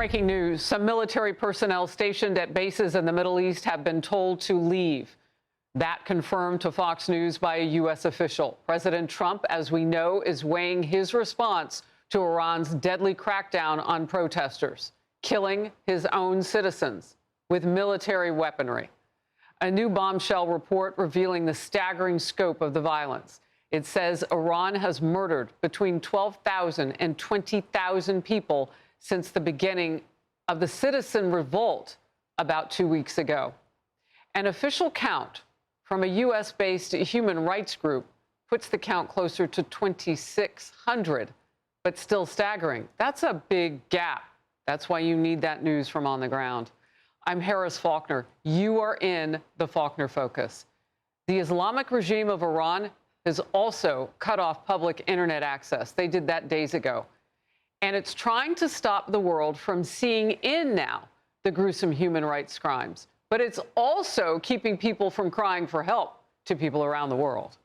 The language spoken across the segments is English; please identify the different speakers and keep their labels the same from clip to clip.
Speaker 1: Breaking news, some military personnel stationed at bases in the Middle East have been told to leave. That confirmed to Fox News by a U.S. official. President Trump, as we know, is weighing his response to Iran's deadly crackdown on protesters, killing his own citizens with military weaponry. A new bombshell report revealing the staggering scope of the violence. It says Iran has murdered between 12,000 and 20,000 people since the beginning of the citizen revolt about 2 weeks ago. An official count from a U.S.-based human rights group puts the count closer to 2,600, but still staggering. That's a big gap. That's why you need that news from on the ground. I'm Harris Faulkner. You are in the Faulkner Focus. The Islamic regime of Iran has also cut off public internet access. They did that days ago. And it's trying to stop the world from seeing in now the gruesome human rights crimes. But it's also keeping people from crying for help to people around the world.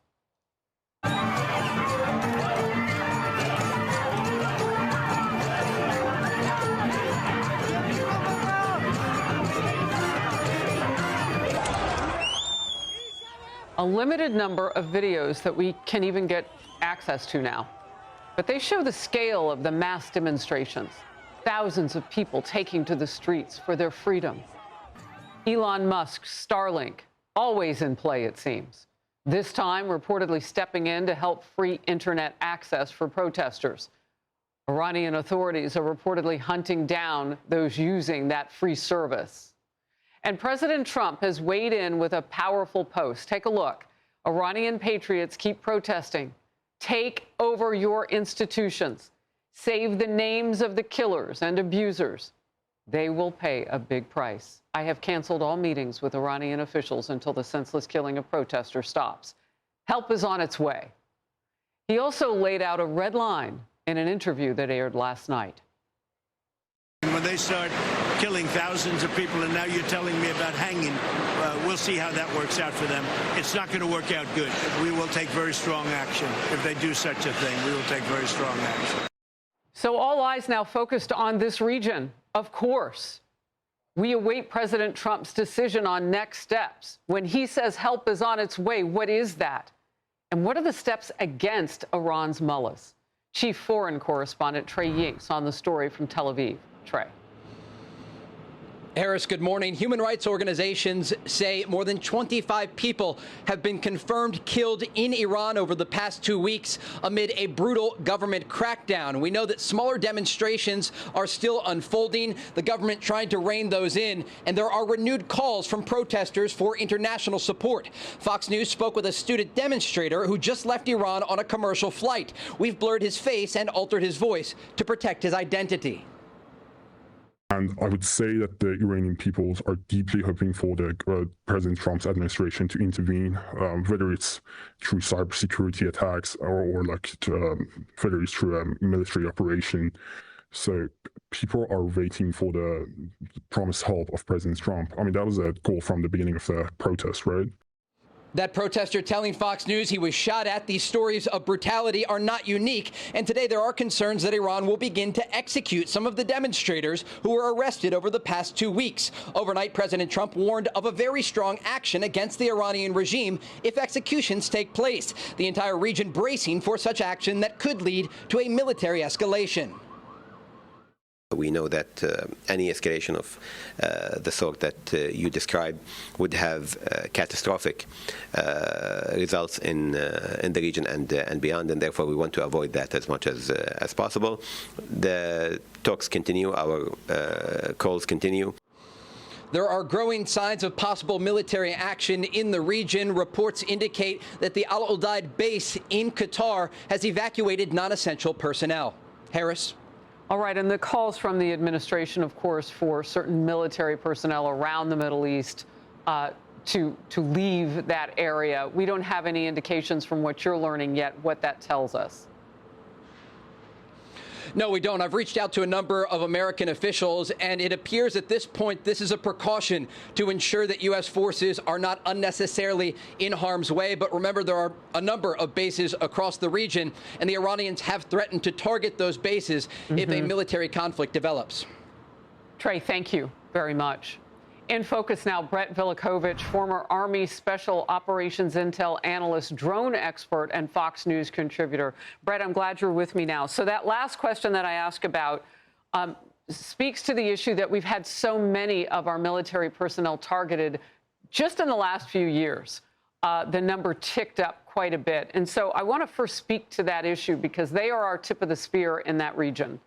Speaker 1: A limited number of videos that we can even get access to now. But they show the scale of the mass demonstrations. Thousands of people taking to the streets for their freedom. Elon Musk's Starlink, always in play, it seems. This time, reportedly stepping in to help free internet access for protesters. Iranian authorities are reportedly hunting down those using that free service. And President Trump has weighed in with a powerful post. Take a look. Iranian patriots keep protesting. Take over your institutions. Save the names of the killers and abusers. They will pay a big price. I have canceled all meetings with Iranian officials until the senseless killing of protesters stops. Help is on its way. He also laid out a red line in an interview that aired last night.
Speaker 2: When they start killing thousands of people, and now you're telling me about hanging, we'll see how that works out for them. It's not going to work out good. We will take very strong action. If they do such a thing, we will take very strong action.
Speaker 1: So all eyes now focused on this region, of course. We await President Trump's decision on next steps. When he says help is on its way, what is that? And what are the steps against Iran's mullahs? Chief Foreign Correspondent Trey Yingst on the story from Tel Aviv. Trey.
Speaker 3: Harris, good morning. Human rights organizations say more than 25 people have been confirmed killed in Iran over the past 2 weeks amid a brutal government crackdown. We know that smaller demonstrations are still unfolding, the government trying to rein those in, and there are renewed calls from protesters for international support. Fox News spoke with a student demonstrator who just left Iran on a commercial flight. We've blurred his face and altered his voice to protect his identity.
Speaker 4: And I would say that the Iranian peoples are deeply hoping for the President Trump's administration to intervene, whether it's through cybersecurity attacks or whether it's through a military operation. So people are waiting for the promised help of President Trump. I mean, that was a goal from the beginning of the protest, right?
Speaker 3: That protester telling Fox News he was shot at. These stories of brutality are not unique. And today there are concerns that Iran will begin to execute some of the demonstrators who were arrested over the past 2 weeks. Overnight, President Trump warned of a very strong action against the Iranian regime if executions take place. The entire region bracing for such action that could lead to a military escalation.
Speaker 5: We know that any escalation of the sort that you described would have catastrophic results in the region and beyond, and therefore we want to avoid that as much as possible. The talks continue, our calls continue.
Speaker 3: There are growing signs of possible military action in the region. Reports indicate that the Al Udeid base in Qatar has evacuated non-essential personnel. Harris.
Speaker 1: All right, and the calls from the administration, of course, for certain military personnel around the Middle East to leave that area. We don't have any indications from what you're learning yet what that tells us.
Speaker 3: No, we don't. I've reached out to a number of American officials, and it appears at this point this is a precaution to ensure that U.S. forces are not unnecessarily in harm's way. But remember, there are a number of bases across the region, and the Iranians have threatened to target those bases if a military conflict develops.
Speaker 1: Trey, thank you very much. In focus now, Brett Velicovich, former Army Special Operations Intel analyst, drone expert, and Fox News contributor. Brett, I'm glad you're with me now. So that last question that I asked about speaks to the issue that we've had so many of our military personnel targeted just in the last few years. The number ticked up quite a bit. And so I want to first speak to that issue because they are our tip of the spear in that region.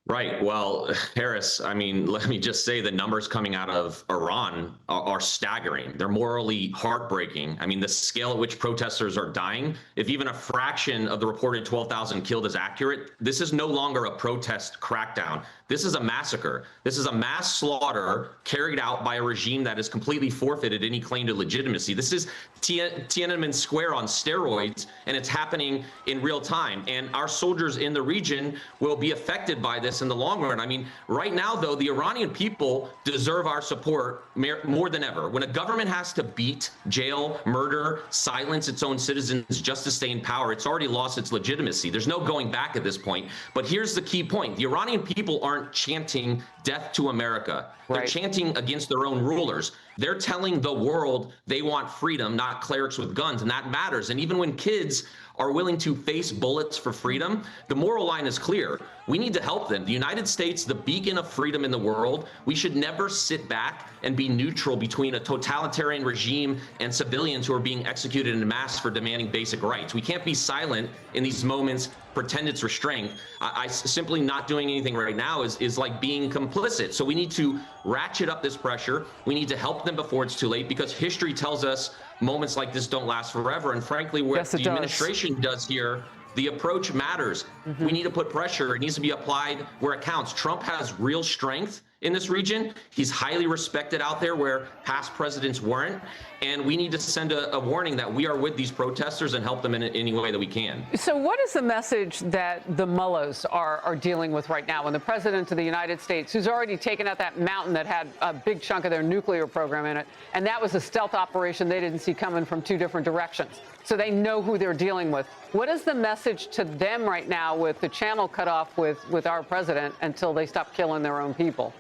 Speaker 6: Right. Well, Harris, I mean, let me just say the numbers coming out of Iran are staggering. They're morally heartbreaking. I mean, the scale at which protesters are dying, if even a fraction of the reported 12,000 killed is accurate, this is no longer a protest crackdown. This is a massacre. This is a mass slaughter carried out by a regime that has completely forfeited any claim to legitimacy. This is Tiananmen Square on steroids, and it's happening in real time. And our soldiers in the region will be affected by this in the long run. I mean, right now, though, the Iranian people deserve our support more than ever. When a government has to beat, jail, murder, silence its own citizens just to stay in power, it's already lost its legitimacy. There's no going back at this point. But here's the key point. The Iranian people aren't chanting death to America. They're chanting against their own rulers. They're telling the world they want freedom, not clerics with guns, and that matters. And even when kids are willing to face bullets for freedom, the moral line is clear. We need to help them. The United States, the beacon of freedom in the world, we should never sit back and be neutral between a totalitarian regime and civilians who are being executed en masse for demanding basic rights. We can't be silent in these moments, pretend it's restraint. I simply not doing anything right now is like being complicit. So we need to ratchet up this pressure. We need to help them before it's too late, because history tells us moments like this don't last forever. And frankly, what the administration does here, the approach matters. We need to put pressure. It needs to be applied where it counts. Trump has real strength in this region. He's highly respected out there where past presidents weren't. And we need to send a warning that we are with these protesters and help them in any way that we can.
Speaker 1: So what is the message that the mullahs are dealing with right now when the president of the United States, who's already taken out that mountain that had a big chunk of their nuclear program in it, and that was a stealth operation they didn't see coming from two different directions. So they know who they're dealing with. What is the message to them right now with the channel cut off with our president until they stop killing their own people?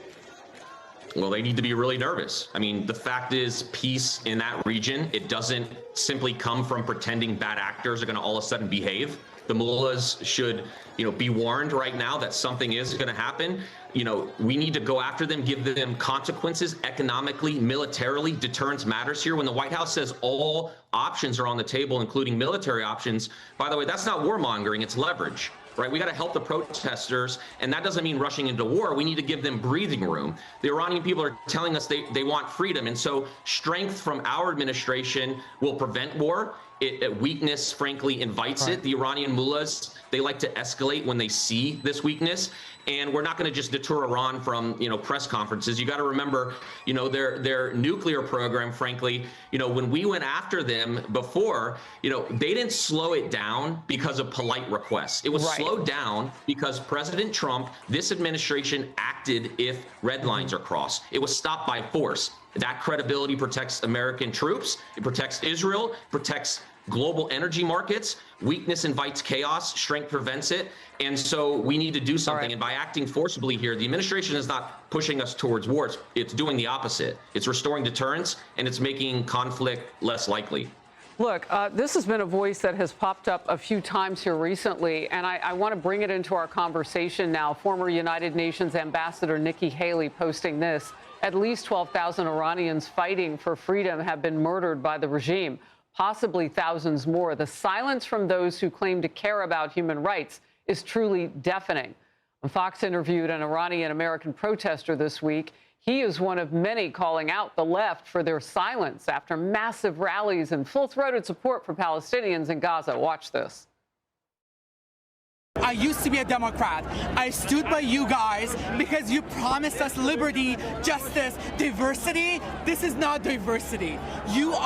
Speaker 6: Well, they need to be really nervous. I mean, the fact is, peace in that region, it doesn't simply come from pretending bad actors are going to all of a sudden behave. The mullahs should, be warned right now that something is going to happen. We need to go after them, give them consequences economically, militarily. Deterrence matters here. When the White House says all options are on the table, including military options, by the way, that's not warmongering, it's leverage. Right? We got to help the protesters, and that doesn't mean rushing into war. We need to give them breathing room. The Iranian people are telling us they want freedom, and so strength from our administration will prevent war. Weakness, frankly, invites it. The Iranian mullahs, they like to escalate when they see this weakness. And we're not going to just deter Iran from, press conferences. You got to remember, their nuclear program, frankly, when we went after them before, they didn't slow it down because of polite requests. It was slowed down because President Trump, this administration acted if red lines are crossed. It was stopped by force. That credibility protects American troops. It protects Israel, protects global energy markets. Weakness invites chaos, strength prevents it. And so we need to do something. And by acting forcibly here, the administration is not pushing us towards war. It's doing the opposite. It's restoring deterrence, and it's making conflict less likely.
Speaker 1: Look, this has been a voice that has popped up a few times here recently, and I want to bring it into our conversation now. Former United Nations Ambassador Nikki Haley posting this. At least 12,000 Iranians fighting for freedom have been murdered by the regime, possibly thousands more. The silence from those who claim to care about human rights is truly deafening. Fox interviewed an Iranian-American protester this week. He is one of many calling out the left for their silence after massive rallies and full-throated support for Palestinians in Gaza. Watch this.
Speaker 7: I used to be a Democrat. I stood by you guys because you promised us liberty, justice, diversity. This is not diversity. Your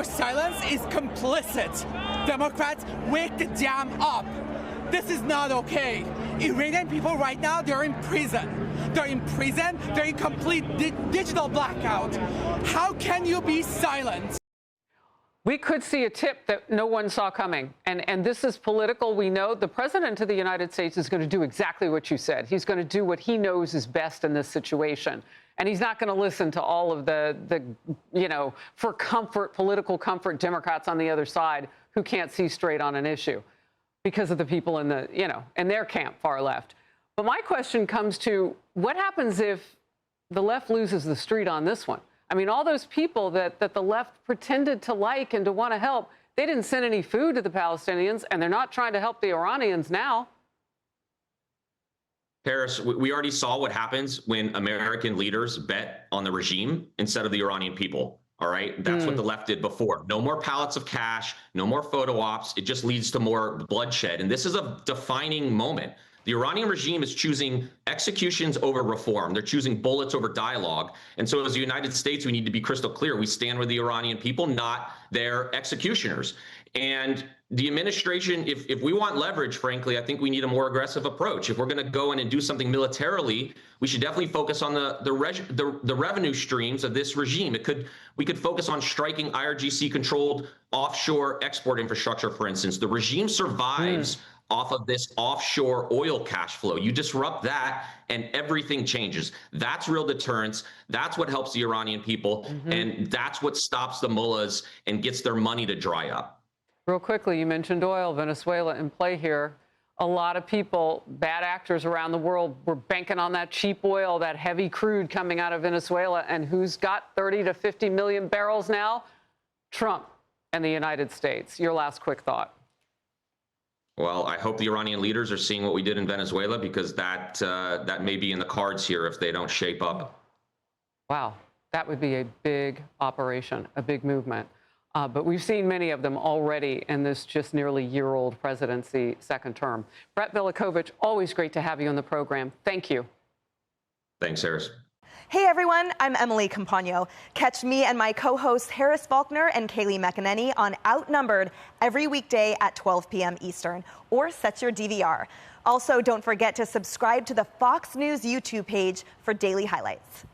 Speaker 7: silence is complicit. Democrats, wake the damn up. This is not okay. Iranian people right now, they're in prison. They're in prison. They're in complete digital blackout. How can you be silent?
Speaker 1: We could see a tip that no one saw coming. And this is political. We know the president of the United States is going to do exactly what you said. He's going to do what he knows is best in this situation. And he's not going to listen to all of the for comfort, political comfort Democrats on the other side who can't see straight on an issue because of the people in in their camp, far left. But my question comes to what happens if the left loses the street on this one? I mean, all those people that the left pretended to like and to want to help, they didn't send any food to the Palestinians, and they're not trying to help the Iranians now.
Speaker 6: Paris, we already saw what happens when American leaders bet on the regime instead of the Iranian people. All right. That's what the left did before. No more pallets of cash, no more photo ops. It just leads to more bloodshed. And this is a defining moment. The Iranian regime is choosing executions over reform. They're choosing bullets over dialogue. And so as the United States, we need to be crystal clear. We stand with the Iranian people, not their executioners. And the administration, if we want leverage, frankly, I think we need a more aggressive approach. If we're going to go in and do something militarily, we should definitely focus on the revenue streams of this regime. We could focus on striking IRGC-controlled offshore export infrastructure, for instance. The regime survives off of this offshore oil cash flow. You disrupt that and everything changes. That's real deterrence. That's what helps the Iranian people. And that's what stops the mullahs and gets their money to dry up.
Speaker 1: Real quickly, you mentioned oil, Venezuela in play here. A lot of people, bad actors around the world, were banking on that cheap oil, that heavy crude coming out of Venezuela. And who's got 30 to 50 million barrels now? Trump and the United States. Your last quick thought.
Speaker 6: Well, I hope the Iranian leaders are seeing what we did in Venezuela, because that may be in the cards here if they don't shape up.
Speaker 1: Wow, that would be a big operation, a big movement. But we've seen many of them already in this just nearly year-old presidency, second term. Brett Velicovich, always great to have you on the program. Thank you.
Speaker 6: Thanks, Harris.
Speaker 8: Hey everyone, I'm Emily Campagno. Catch me and my co-hosts Harris Faulkner and Kaylee McEnany on Outnumbered every weekday at 12 p.m. Eastern, or set your DVR. Also, don't forget to subscribe to the Fox News YouTube page for daily highlights.